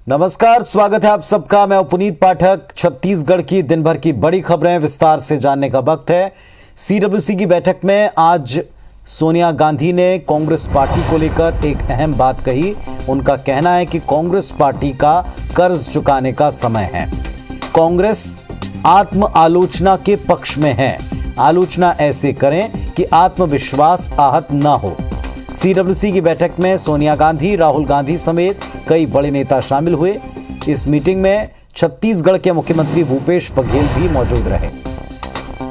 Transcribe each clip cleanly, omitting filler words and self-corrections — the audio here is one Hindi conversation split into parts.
नमस्कार, स्वागत है आप सबका। मैं पुनीत पाठक। छत्तीसगढ़ की दिन भर की बड़ी खबरें विस्तार से जानने का वक्त है। सीडब्ल्यूसी की बैठक में आज सोनिया गांधी ने कांग्रेस पार्टी को लेकर एक अहम बात कही। उनका कहना है कि कांग्रेस पार्टी का कर्ज चुकाने का समय है। कांग्रेस आत्म आलोचना के पक्ष में है। आलोचना ऐसे करें कि आत्मविश्वास आहत न हो। सीडब्ल्यूसी की बैठक में सोनिया गांधी, राहुल गांधी समेत कई बड़े नेता शामिल हुए। इस मीटिंग में छत्तीसगढ़ के मुख्यमंत्री भूपेश बघेल भी मौजूद रहे।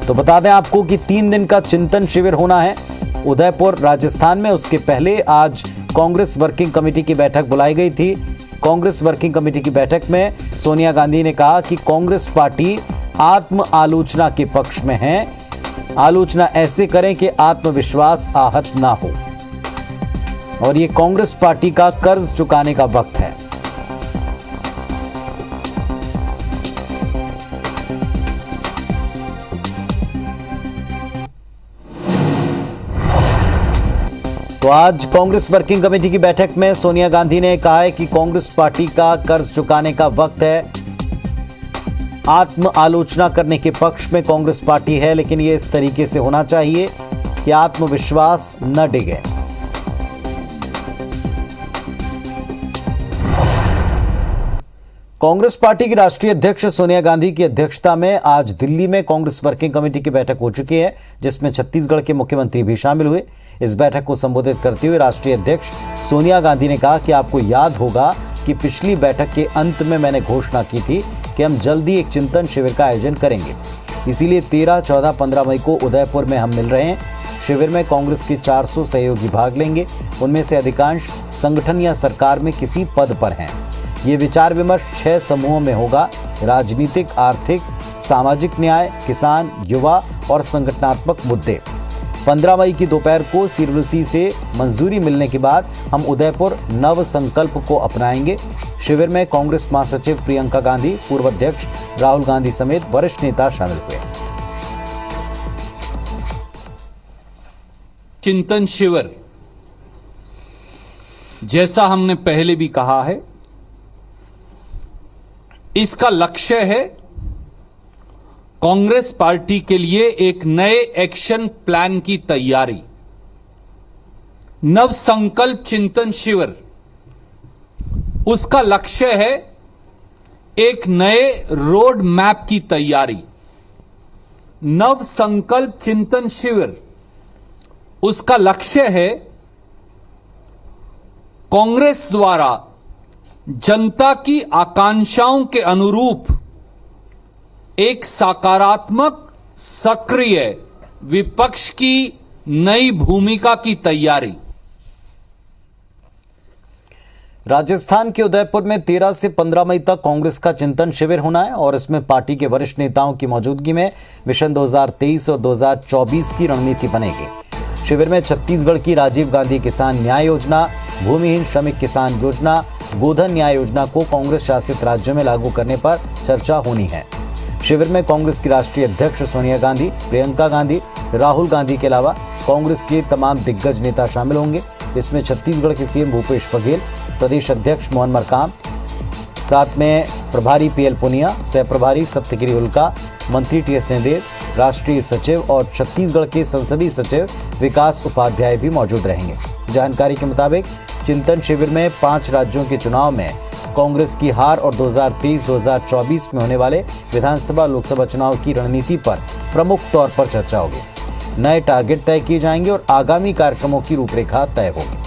तो बता दें आपको कि 3 दिन का चिंतन शिविर होना है उदयपुर, राजस्थान में। उसके पहले आज कांग्रेस वर्किंग कमेटी की बैठक बुलाई गई थी। कांग्रेस वर्किंग कमेटी की बैठक में सोनिया गांधी ने कहा कि कांग्रेस पार्टी आत्म आलोचना के पक्ष में है। आलोचना ऐसे करें कि आत्मविश्वास आहत ना हो, और ये कांग्रेस पार्टी का कर्ज चुकाने का वक्त है। तो आज कांग्रेस वर्किंग कमेटी की बैठक में सोनिया गांधी ने कहा है कि कांग्रेस पार्टी का कर्ज चुकाने का वक्त है। आत्म आलोचना करने के पक्ष में कांग्रेस पार्टी है, लेकिन ये इस तरीके से होना चाहिए कि आत्मविश्वास न डिगे। कांग्रेस पार्टी की राष्ट्रीय अध्यक्ष सोनिया गांधी की अध्यक्षता में आज दिल्ली में कांग्रेस वर्किंग कमेटी की बैठक हो चुकी है, जिसमें छत्तीसगढ़ के मुख्यमंत्री भी शामिल हुए। इस बैठक को संबोधित करते हुए राष्ट्रीय अध्यक्ष सोनिया गांधी ने कहा कि आपको याद होगा कि पिछली बैठक के अंत में मैंने घोषणा की थी कि हम जल्दी एक चिंतन शिविर का आयोजन करेंगे। इसीलिए 13, 14, 15 मई को उदयपुर में हम मिल रहे हैं। शिविर में कांग्रेस के 400 सहयोगी भाग लेंगे। उनमें से अधिकांश संगठन या सरकार में किसी पद पर हैं। ये विचार विमर्श 6 समूहों में होगा: राजनीतिक, आर्थिक, सामाजिक न्याय, किसान, युवा और संगठनात्मक मुद्दे। 15 मई की दोपहर को सीडब्ल्यूसी से मंजूरी मिलने के बाद हम उदयपुर नव संकल्प को अपनाएंगे। शिविर में कांग्रेस महासचिव प्रियंका गांधी, पूर्व अध्यक्ष राहुल गांधी समेत वरिष्ठ नेता शामिल हुए। चिंतन शिविर, जैसा हमने पहले भी कहा है, इसका लक्ष्य है कांग्रेस पार्टी के लिए एक नए एक्शन प्लान की तैयारी। नव संकल्प चिंतन शिविर, उसका लक्ष्य है एक नए रोड मैप की तैयारी। नव संकल्प चिंतन शिविर, उसका लक्ष्य है कांग्रेस द्वारा जनता की आकांक्षाओं के अनुरूप एक सकारात्मक, सक्रिय विपक्ष की नई भूमिका की तैयारी। राजस्थान के उदयपुर में 13 से 15 मई तक कांग्रेस का चिंतन शिविर होना है, और इसमें पार्टी के वरिष्ठ नेताओं की मौजूदगी में मिशन 2023 और 2024 की रणनीति बनेगी। शिविर में छत्तीसगढ़ की राजीव गांधी किसान न्याय योजना, भूमिहीन श्रमिक किसान योजना, गोधन न्याय योजना को कांग्रेस शासित राज्यों में लागू करने पर चर्चा होनी है। शिविर में कांग्रेस की राष्ट्रीय अध्यक्ष सोनिया गांधी, प्रियंका गांधी, राहुल गांधी के अलावा कांग्रेस के तमाम दिग्गज नेता शामिल होंगे। इसमें छत्तीसगढ़ के सीएम भूपेश बघेल, प्रदेश अध्यक्ष मोहन मरकाम, साथ में प्रभारी पीएल पुनिया, सह प्रभारी सप्तगिरी उल्का, मंत्री टीएस सिंहदेव, राष्ट्रीय सचिव और छत्तीसगढ़ के संसदीय सचिव विकास उपाध्याय भी मौजूद रहेंगे। जानकारी के मुताबिक चिंतन शिविर में 5 राज्यों के चुनाव में कांग्रेस की हार और 2023-2024 में होने वाले विधानसभा, लोकसभा चुनाव की रणनीति पर प्रमुख तौर पर चर्चा होगी। नए टारगेट तय किए जाएंगे और आगामी कार्यक्रमों की रूपरेखा तय होगी।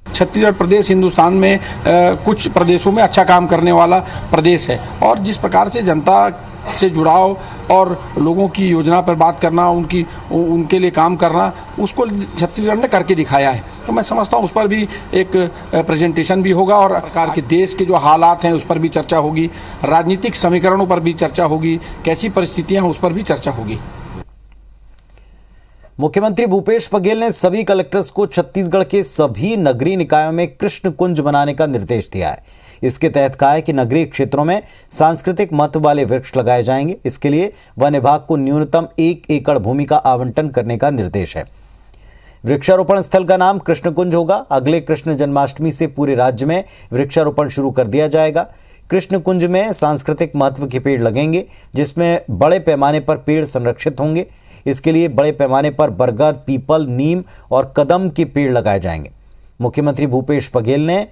छत्तीसगढ़ प्रदेश हिंदुस्तान में कुछ प्रदेशों में अच्छा काम करने वाला प्रदेश है, और जिस प्रकार से जनता से जुड़ाव और लोगों की योजना पर बात करना, उनके लिए काम करना, उसको छत्तीसगढ़ ने करके दिखाया है। तो मैं समझता हूँ उस पर भी एक प्रेजेंटेशन भी होगा, और सरकार के देश के जो हालात हैं उस पर भी चर्चा होगी, राजनीतिक समीकरणों पर भी चर्चा होगी, कैसी परिस्थितियाँ हैं उस पर भी चर्चा होगी। मुख्यमंत्री भूपेश बघेल ने सभी कलेक्टर्स को छत्तीसगढ़ के सभी नगरीय निकायों में कृष्ण कुंज बनाने का निर्देश दिया है। इसके तहत कहा है कि नगरीय क्षेत्रों में सांस्कृतिक महत्व वाले वृक्ष लगाए जाएंगे। इसके लिए वन विभाग को न्यूनतम 1 एकड़ भूमि का आवंटन करने का निर्देश है। वृक्षारोपण स्थल का नाम कृष्ण कुंज होगा। अगले कृष्ण जन्माष्टमी से पूरे राज्य में वृक्षारोपण शुरू कर दिया जाएगा। कृष्ण कुंज में सांस्कृतिक महत्व के पेड़ लगेंगे, जिसमें बड़े पैमाने पर पेड़ संरक्षित होंगे। इसके लिए बड़े पैमाने पर बरगद, पीपल, नीम और कदम के पेड़ लगाए जाएंगे। मुख्यमंत्री भूपेश बघेल ने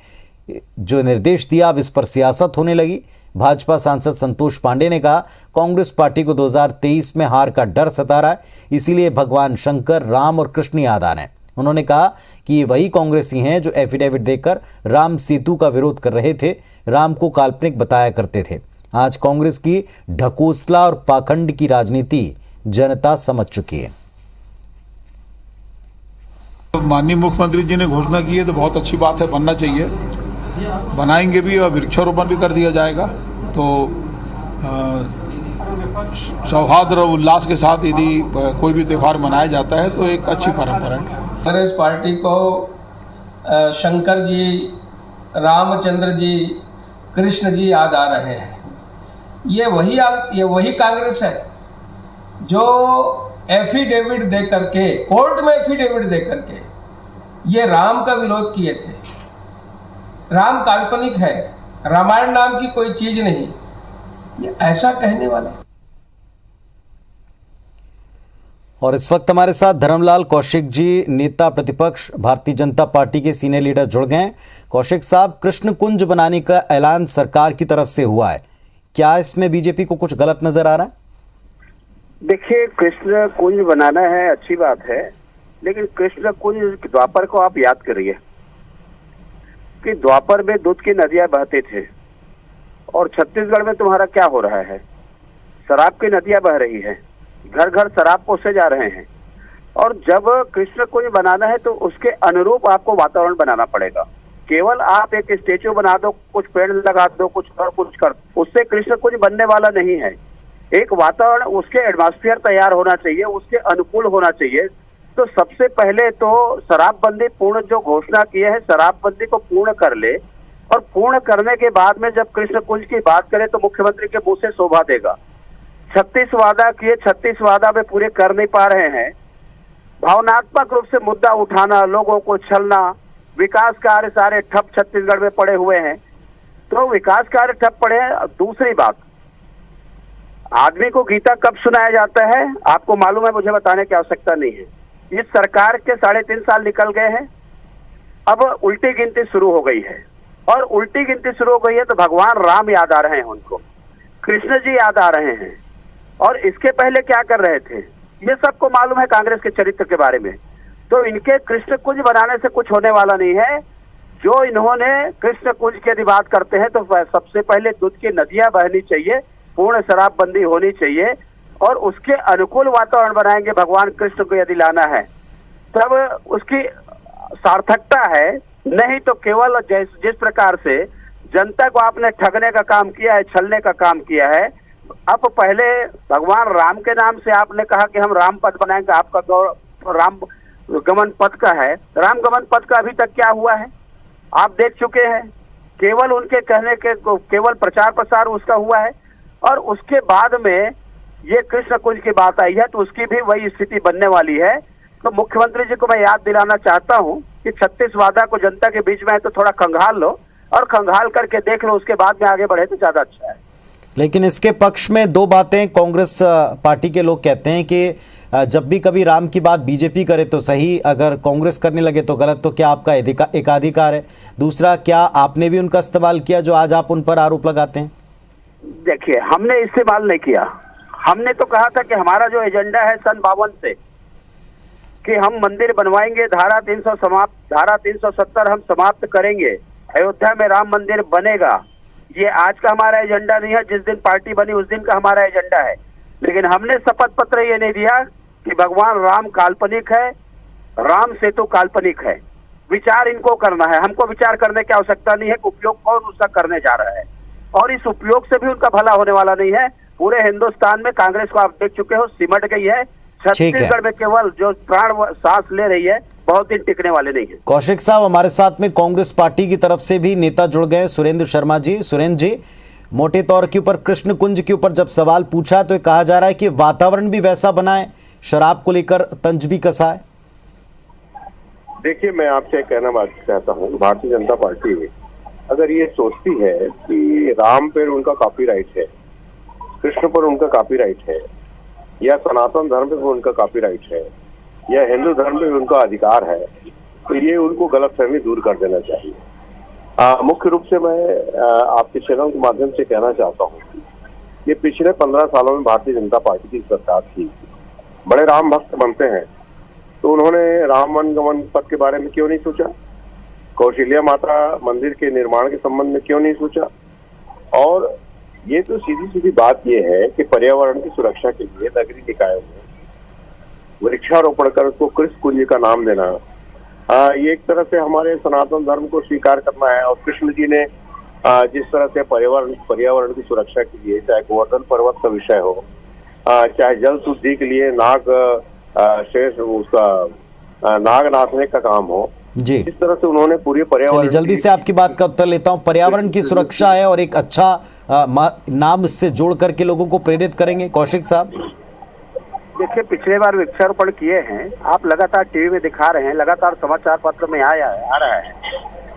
जो निर्देश दिया, अब इस पर सियासत होने लगी। भाजपा सांसद संतोष पांडे ने कहा, कांग्रेस पार्टी को 2023 में हार का डर सता रहा है, इसीलिए भगवान शंकर, राम और कृष्ण याद आ रहे हैं। उन्होंने कहा कि ये वही कांग्रेसी हैं जो एफिडेविट देकर राम सेतु का विरोध कर रहे थे, राम को काल्पनिक बताया करते थे। आज कांग्रेस की ढकोसला और पाखंड की राजनीति जनता समझ चुकी है। माननीय मुख्यमंत्री जी ने घोषणा की है तो बहुत अच्छी बात है, बनना चाहिए, बनाएंगे भी और वृक्षारोपण भी कर दिया जाएगा। तो सौहार्द और उल्लास के साथ यदि कोई भी त्यौहार मनाया जाता है तो एक अच्छी परंपरा है। कांग्रेस पार्टी को शंकर जी, रामचंद्र जी, कृष्ण जी याद आ रहे हैं। ये वही कांग्रेस है जो एफिडेविट दे करके, कोर्ट में एफिडेविट दे करके ये राम का विरोध किए थे। राम काल्पनिक है, रामायण नाम की कोई चीज नहीं, ये ऐसा कहने वाला। और इस वक्त हमारे साथ धर्मलाल कौशिक जी, नेता प्रतिपक्ष भारतीय जनता पार्टी के सीनियर लीडर, जुड़ गए हैं। कौशिक साहब, कृष्ण कुंज बनाने का ऐलान सरकार की तरफ से हुआ है, क्या इसमें बीजेपी को कुछ गलत नजर आ रहा है? देखिए, कृष्ण कुंज बनाना है, अच्छी बात है, लेकिन कृष्ण कुंज द्वापर को आप याद करिए कि द्वापर में दूध की नदियां बहते थे और छत्तीसगढ़ में तुम्हारा क्या हो रहा है? शराब की नदियां बह रही है, घर घर शराब पोसे जा रहे हैं। और जब कृष्ण कुंज बनाना है तो उसके अनुरूप आपको वातावरण बनाना पड़ेगा। केवल आप एक स्टेचू बना दो, कुछ पेड़ लगा दो, कुछ कर, उससे कृष्ण कुंज बनने वाला नहीं है। एक वातावरण, उसके एटमॉस्फेयर तैयार होना चाहिए, उसके अनुकूल होना चाहिए। तो सबसे पहले तो शराबबंदी पूर्ण जो घोषणा की है, शराबबंदी को पूर्ण कर ले, और पूर्ण करने के बाद में जब कृष्ण कुंज की बात करें तो मुख्यमंत्री के मुंह से शोभा देगा। 36 वादा किए, 36 वादा में पूरे कर नहीं पा रहे हैं। भावनात्मक रूप से मुद्दा उठाना, लोगों को छलना, विकास कार्य सारे ठप छत्तीसगढ़ में पड़े हुए हैं। तो विकास कार्य ठप पड़े हैं। दूसरी बात, आदमी को गीता कब सुनाया जाता है आपको मालूम है, मुझे बताने की आवश्यकता नहीं है। इस सरकार के 3.5 साल निकल गए हैं, अब उल्टी गिनती शुरू हो गई है। और उल्टी गिनती शुरू हो गई है तो भगवान राम याद आ रहे हैं उनको, कृष्ण जी याद आ रहे हैं। और इसके पहले क्या कर रहे थे ये सबको मालूम है कांग्रेस के चरित्र के बारे में। तो इनके कृष्ण कुंज बनाने से कुछ होने वाला नहीं है। जो इन्होंने कृष्ण कुंज की यदि बात करते हैं तो सबसे पहले दूध की नदियां बहनी चाहिए, पूर्ण शराबबंदी होनी चाहिए, और उसके अनुकूल वातावरण बनाएंगे। भगवान कृष्ण को यदि लाना है तब उसकी सार्थकता है, नहीं तो केवल जिस प्रकार से जनता को आपने ठगने का काम किया है, छलने का काम किया है। अब पहले भगवान राम के नाम से आपने कहा कि हम राम पथ बनाएंगे, आपका राम गमन पथ का है। राम गमन पथ का अभी तक क्या हुआ है आप देख चुके हैं। केवल उनके कहने के केवल प्रचार प्रसार उसका हुआ है। और उसके बाद में ये कृष्ण कुंज की बात आई है तो उसकी भी वही स्थिति बनने वाली है। तो मुख्यमंत्री जी को मैं याद दिलाना चाहता हूं कि 36 वादा को जनता के बीच में है तो थोड़ा खंगाल लो, और खंगाल करके देख लो, उसके बाद में आगे बढ़े तो ज्यादा अच्छा है। लेकिन इसके पक्ष में दो बातें कांग्रेस पार्टी के लोग कहते हैं कि जब भी कभी राम की बात बीजेपी करे तो सही, अगर कांग्रेस करने लगे तो गलत। तो क्या आपका एकाधिकार है? दूसरा, क्या आपने भी उनका इस्तेमाल किया जो आज आप उन पर आरोप लगाते हैं? देखिए, हमने इस्तेमाल नहीं किया। हमने तो कहा था कि हमारा जो एजेंडा है सन 52 से कि हम मंदिर बनवाएंगे, धारा 370 हम समाप्त करेंगे, अयोध्या में राम मंदिर बनेगा। ये आज का हमारा एजेंडा नहीं है, जिस दिन पार्टी बनी उस दिन का हमारा एजेंडा है। लेकिन हमने शपथ पत्र ये नहीं दिया कि भगवान राम काल्पनिक है, राम सेतु काल्पनिक है। विचार इनको करना है, हमको विचार करने की आवश्यकता नहीं है कि उपयोग कौन उसका करने जा रहा है, और इस उपयोग से भी उनका भला होने वाला नहीं है। पूरे हिंदुस्तान में कांग्रेस को आप देख चुके हो, सिमट गई है। छत्तीसगढ़ में केवल जो प्राण सांस ले रही है, बहुत दिन टिकने वाले नहीं है। कौशिक साहब, हमारे साथ में कांग्रेस पार्टी की तरफ से भी नेता जुड़ गए, सुरेंद्र शर्मा जी। सुरेंद्र जी, मोटे तौर के ऊपर कृष्ण कुंज के ऊपर जब सवाल पूछा तो कहा जा रहा है कि वातावरण भी वैसा बनाए, शराब को लेकर तंज भी कसा है। देखिए, मैं आपसे कहना बात चाहता हूँ, भारतीय जनता पार्टी अगर ये सोचती है कि राम पर उनका कॉपीराइट है, कृष्ण पर उनका कॉपीराइट है, या सनातन धर्म पे उनका कॉपीराइट है, या हिंदू धर्म पे उनका अधिकार है, तो ये उनको गलतफहमी दूर कर देना चाहिए। मुख्य रूप से मैं आपके चैनल के माध्यम से कहना चाहता हूँ, ये पिछले 15 सालों में भारतीय जनता पार्टी की सरकार थी, बड़े राम भक्त बनते हैं, तो उन्होंने राम वन गमन पथ के बारे में क्यों नहीं सोचा? कौशल्या माता मंदिर के निर्माण के संबंध में क्यों नहीं सोचा? और ये तो सीधी सीधी बात ये है कि पर्यावरण की सुरक्षा के लिए नगरीय निकायों में वृक्षारोपण कर उसको कृष्ण कुंज का नाम देना, ये एक तरह से हमारे सनातन धर्म को स्वीकार करना है। और कृष्ण जी ने जिस तरह से पर्यावरण की सुरक्षा के लिए, चाहे गोवर्धन पर्वत का विषय हो, चाहे जल शुद्धि के लिए शेष उसका नाग नाचने का काम हो, जी, इस तरह से उन्होंने पूरी पर्यावरण, जल्दी से आपकी बात का उत्तर लेता हूं। पर्यावरण की सुरक्षा है और एक अच्छा नाम इससे जोड़ करके लोगों को प्रेरित करेंगे। कौशिक साहब, देखिए, पिछले बार वृक्षारोपण किए हैं, आप लगातार टीवी में दिखा रहे हैं, लगातार समाचार पत्र में आ रहा है।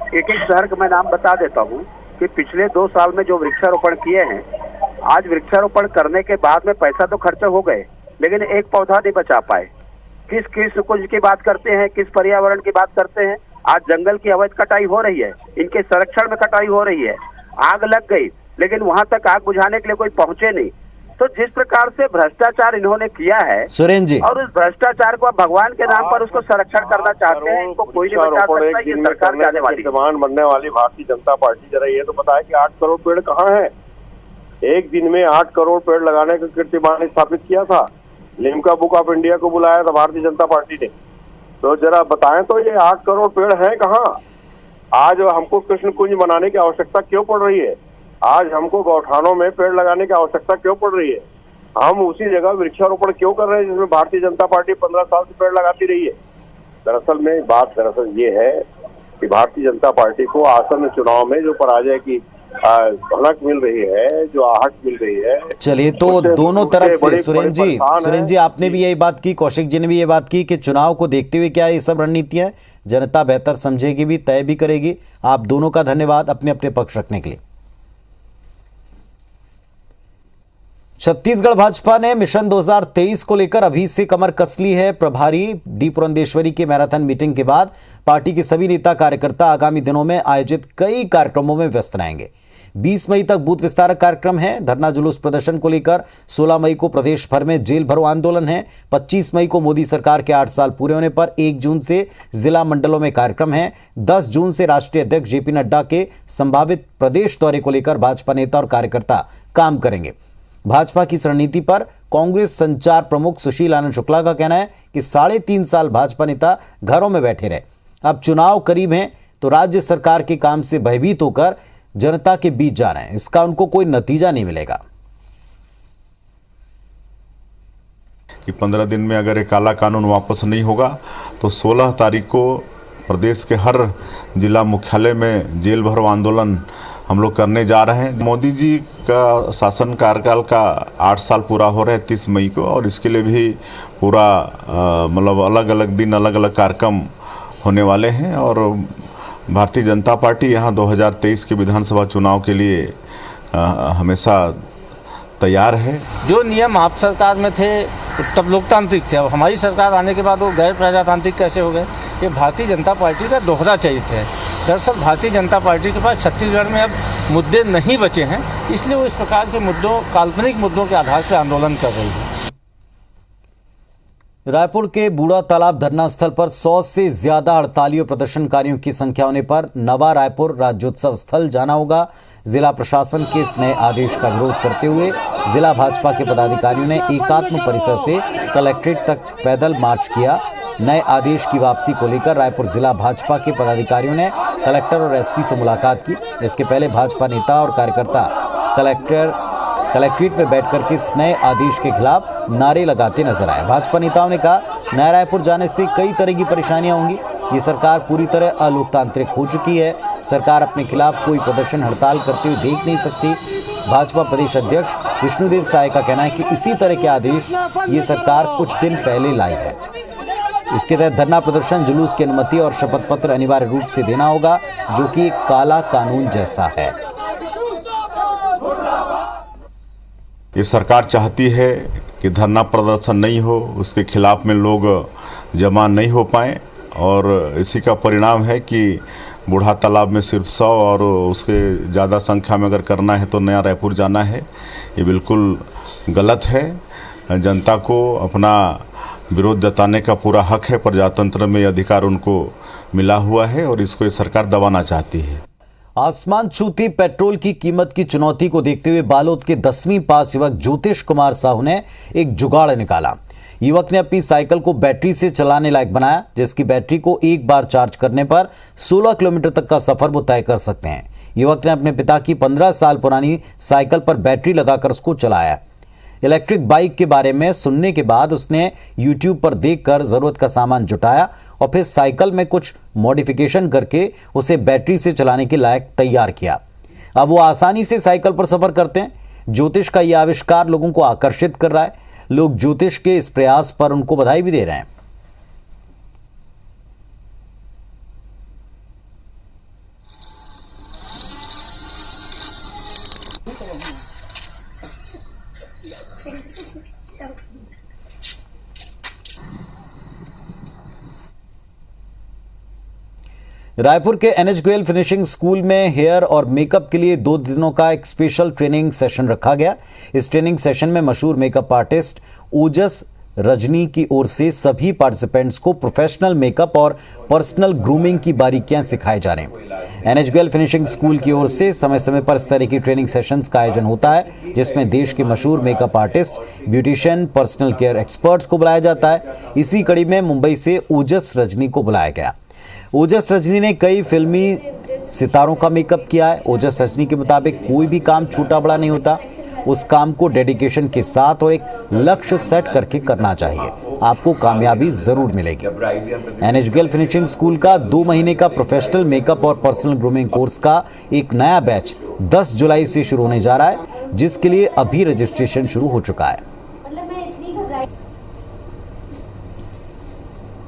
एक एक शहर का मैं नाम बता देता हूँ कि पिछले 2 साल में जो वृक्षारोपण किए हैं, आज वृक्षारोपण करने के बाद में पैसा तो खर्चा हो गए, लेकिन एक पौधा नहीं बचा पाए। किस कुंज की बात करते हैं, किस पर्यावरण की बात करते हैं? आज जंगल की अवैध कटाई हो रही है, इनके संरक्षण में कटाई हो रही है। आग लग गई, लेकिन वहां तक आग बुझाने के लिए कोई पहुंचे नहीं। तो जिस प्रकार से भ्रष्टाचार इन्होंने किया है, सुरेंद्र जी, और उस भ्रष्टाचार को भगवान के नाम पर उसको संरक्षण करना चाहते हैं, इनको कोई नहीं बचा सकता। ये सरकार जाने वाली बनने वाली भारतीय जनता पार्टी जरा ये तो बताए कि 8 करोड़ पेड़ कहाँ है? एक दिन में 8 करोड़ पेड़ लगाने का कीर्तिमान स्थापित किया था, लिम्का बुक ऑफ इंडिया को बुलाया था भारतीय जनता पार्टी ने। तो जरा बताएं तो ये 8 करोड़ पेड़ हैं कहाँ? आज हमको कृष्ण कुंज बनाने की आवश्यकता क्यों पड़ रही है? आज हमको गौठानों में पेड़ लगाने की आवश्यकता क्यों पड़ रही है? हम उसी जगह वृक्षारोपण क्यों कर रहे हैं जिसमें भारतीय जनता पार्टी 15 साल से पेड़ लगाती रही है? दरअसल ये है कि भारतीय जनता पार्टी को आसन्न चुनाव में जो पराजय की भनक मिल रही है, जो आहट मिल रही है। चलिए, तो दोनों तरफ से सुरेंद्र जी आपने भी यही बात की, कौशिक जी ने भी ये बात की कि चुनाव को देखते हुए क्या ये सब रणनीतियां जनता बेहतर समझेगी भी, तय भी करेगी। आप दोनों का धन्यवाद अपने अपने पक्ष रखने के लिए। छत्तीसगढ़ भाजपा ने मिशन 2023 को लेकर अभी से कमर कस ली है। प्रभारी डी पुरंदेश्वरी के मैराथन मीटिंग के बाद पार्टी के सभी नेता कार्यकर्ता आगामी दिनों में आयोजित कई कार्यक्रमों में व्यस्त रहेंगे। 20 मई तक बूथ विस्तारक कार्यक्रम है। धरना जुलूस प्रदर्शन को लेकर 16 मई को प्रदेश भर में जेल भरो आंदोलन है। 25 मई को मोदी सरकार के 8 साल पूरे होने पर 1 जून से जिला मंडलों में कार्यक्रम है। 10 जून से राष्ट्रीय अध्यक्ष जेपी नड्डा के संभावित प्रदेश दौरे को लेकर भाजपा नेता और कार्यकर्ता काम करेंगे। भाजपा की रणनीति पर कांग्रेस संचार प्रमुख सुशील आनंद शुक्ला का कहना है कि 3.5 साल भाजपा नेता घरों में बैठे रहे, अब चुनाव करीब हैं तो राज्य सरकार के काम से भयभीत होकर जनता के बीच जा रहे हैं, इसका उनको कोई नतीजा नहीं मिलेगा। कि 15 दिन में अगर ये काला कानून वापस नहीं होगा तो 16 तारीख को प्रदेश के हर जिला मुख्यालय में जेल भरो आंदोलन हम लोग करने जा रहे हैं। मोदी जी का शासन कार्यकाल का 8 साल पूरा हो रहा है 30 मई को, और इसके लिए भी पूरा मतलब अलग अलग दिन अलग अलग कार्यक्रम होने वाले हैं। और भारतीय जनता पार्टी यहाँ 2023 के विधानसभा चुनाव के लिए हमेशा तैयार है। जो नियम आप सरकार में थे तब लोकतांत्रिक थे, अब हमारी सरकार आने के बाद वो गैर प्रजातांत्रिक कैसे हो गए? ये भारतीय जनता पार्टी का दोहरा चरित्र है। दरअसल भारतीय जनता पार्टी के पास छत्तीसगढ़ में अब मुद्दे नहीं बचे हैं, इसलिए वो इस प्रकार के मुद्दों, काल्पनिक मुद्दों के आधार पर आंदोलन कर रही है। रायपुर के बूढ़ा तालाब धरना स्थल पर 100 से ज्यादा हड़ताली और प्रदर्शनकारियों की संख्या होने पर नवा रायपुर राज्योत्सव स्थल जाना होगा। जिला प्रशासन के इस नए आदेश का विरोध करते हुए जिला भाजपा के पदाधिकारियों ने एकात्म परिसर से कलेक्ट्रेट तक पैदल मार्च किया। नए आदेश की वापसी को लेकर रायपुर जिला भाजपा के पदाधिकारियों ने कलेक्टर और एसपी से मुलाकात की। इसके पहले भाजपा नेता और कार्यकर्ता कलेक्ट्रेट में बैठकर के इस नए आदेश के खिलाफ नारे लगाते नजर आए। भाजपा नेताओं ने कहा, नया रायपुर जाने से कई तरह की परेशानियां होंगी। ये सरकार पूरी तरह अलोकतांत्रिक हो चुकी है। सरकार अपने खिलाफ कोई प्रदर्शन हड़ताल करते हुए देख नहीं सकती। भाजपा प्रदेश अध्यक्ष विष्णुदेव साय का कहना है कि इसी तरह के आदेश ये सरकार कुछ दिन पहले लाई है। इसके तहत धरना प्रदर्शन, जुलूस की अनुमति और शपथ पत्र अनिवार्य रूप से देना होगा, जो कि एक काला कानून जैसा है। ये सरकार चाहती है कि धरना प्रदर्शन नहीं हो, उसके खिलाफ में लोग जमा नहीं हो पाए, और इसी का परिणाम है कि बूढ़ा तालाब में सिर्फ 100 और उसके ज़्यादा संख्या में अगर करना है तो नया रायपुर जाना है। ये बिल्कुल गलत है। जनता को अपना विरोध जताने का पूरा हक है, प्रजातंत्र में अधिकार उनको मिला हुआ है और इसको ये सरकार दबाना चाहती है। आसमान छूती पेट्रोल की कीमत की चुनौती को देखते हुए बालोद के 10वीं पास युवक ज्योतिष कुमार साहू ने एक जुगाड़ निकाला। युवक ने अपनी साइकिल को बैटरी से चलाने लायक बनाया, जिसकी बैटरी को एक बार चार्ज करने पर 16 किलोमीटर तक का सफर वो तय कर सकते हैं। युवक ने अपने पिता की 15 साल पुरानी साइकिल पर बैटरी लगाकर उसको चलाया। इलेक्ट्रिक बाइक के बारे में सुनने के बाद उसने YouTube पर देखकर जरूरत का सामान जुटाया और फिर साइकिल में कुछ मॉडिफिकेशन करके उसे बैटरी से चलाने के लायक तैयार किया। अब वो आसानी से साइकिल पर सफर करते हैं। ज्योतिष का यह आविष्कार लोगों को आकर्षित कर रहा है। लोग ज्योतिष के इस प्रयास पर उनको बधाई भी दे रहे हैं। रायपुर के NH गोयल फिनिशिंग स्कूल में हेयर और मेकअप के लिए 2 दिनों का एक स्पेशल ट्रेनिंग सेशन रखा गया। इस ट्रेनिंग सेशन में मशहूर मेकअप आर्टिस्ट ओजस रजनी की ओर से सभी पार्टिसिपेंट्स को प्रोफेशनल मेकअप और पर्सनल ग्रूमिंग की बारीकियां सिखाई जा रही हैं। NH गोयल फिनिशिंग स्कूल की ओर से समय समय पर इस तरह की ट्रेनिंग सेशंस का आयोजन होता है, जिसमें देश के मशहूर makeup artist, beautician, personal care experts को बुलाया जाता है। इसी कड़ी में मुंबई से ओजस रजनी को बुलाया गया। ओजस रजनी ने कई फिल्मी सितारों का मेकअप किया है। ओजस रजनी के मुताबिक कोई भी काम छोटा बड़ा नहीं होता, उस काम को डेडिकेशन के साथ और एक लक्ष्य सेट करके करना चाहिए। आपको कामयाबी जरूर मिलेगी। NH गोयल फिनिशिंग स्कूल का 2 महीने का प्रोफेशनल मेकअप और पर्सनल ग्रूमिंग कोर्स का एक नया बैच 10 जुलाई से शुरू होने जा रहा है, जिसके लिए अभी रजिस्ट्रेशन शुरू हो चुका है।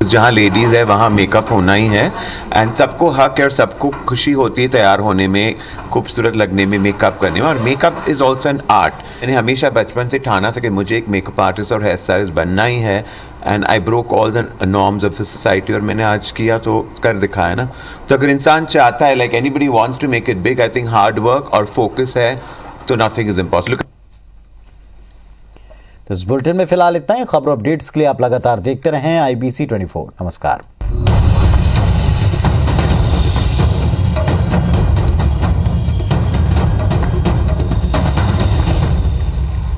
जहाँ लेडीज़ है वहाँ मेकअप होना ही है, एंड सबको हक है और सबको खुशी होती है तैयार होने में, खूबसूरत लगने में, मेकअप करने में। और makeup is also an art. मैंने हमेशा बचपन से ठाना था कि मुझे एक मेकअप आर्टिस्ट और हेयर स्टाइलिस्ट बनना ही है, and I broke all the norms of the society, और मैंने आज किया तो कर दिखाया ना। तो अगर इंसान चाहता है, like anybody wants to make it big, I think hard work और फोकस है तो नथिंग इज इम्पॉसिबल। तो इस बुलेटिन में फिलहाल इतना ही। खबर अपडेट्स के लिए आप लगातार देखते रहें IBC 24। नमस्कार।